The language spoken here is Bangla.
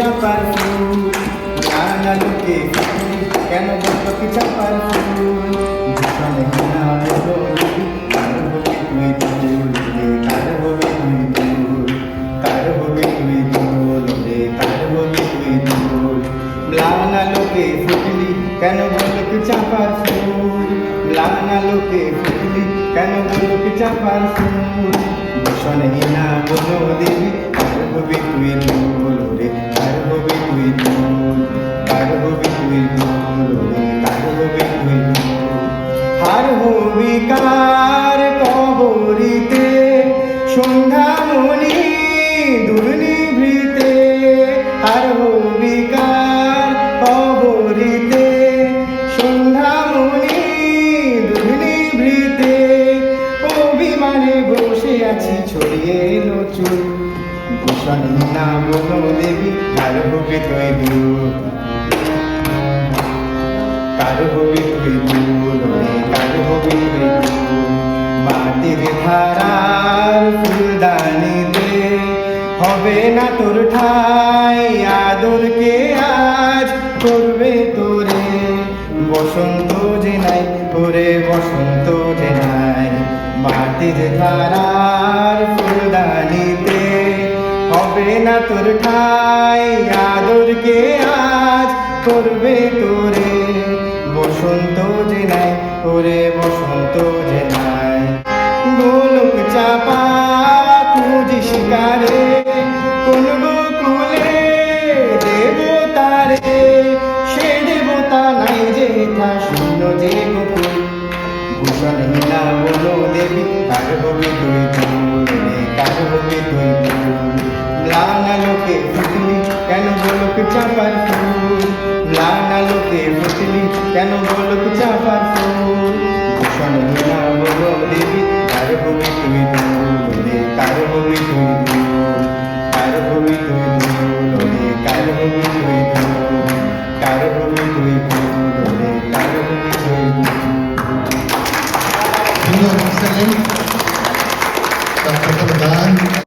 চাপার ফুল নানা লোকে কেন বললো কি চাপার ফুল ভীষণে না বলো কার হবে তুই দুল রে কার হবে তুই দুল কার হবে তুই দুল রে কার হবে তুই দুল নানা লোকে ফুটলি কেন বললো কি চাপার ফুল নানা লোকে ফুটলি কেন বললো কি চাপার ফুল ভীষণে না বলো দেবী কার হবে তুই দুল রে কার হবে তুই দুল কার হবে তুই দুল রে কার হবে তুই দুল হার হবি কার কবরিতে সন্ধ্যামণি দুর্নিভৃতে হার হবি কার কবরিতে সন্ধ্যামণি দুর্নিভৃতে অভিমানে বসে আছি ছড়িয়ে এলো চুল ভূষণী না বলো দেবী কার হবে তুই দুল কার হবে তুই দুল কার হবে তুই দুল মাটির ধারার ফুলদানিতে হবে না তোর ঠাই আদরকে আজ করবে তোরে বসন্ত যে নাই ওরে বসন্ত যে নাই মাটির ধারার ফুলদানিতে হবে না তোর ঠাই আদরকে আজ করবে তোরে বসন্ত যে নাই ওরে বসন্ত যে নাই গোলক চাপা খুঁজি শিকারে কোন গোকুলে দেবতারে সে দেবতা নাই যে থা শূন্য যে গোকুল ভূষণে না বলো দেবী কার হবে তুই দুল রে কার হবে তুই দুল নানা লোকে ফুটলি কেন গোলক চাপার ফুল নানা লোকে ফুটলি কেন গোলক চাপার ফুল ভূষণে না বলো দেবী কার হবে তুই দুল রে কার হবে তুই দুল কার হবে তুই দুল রে কার হবে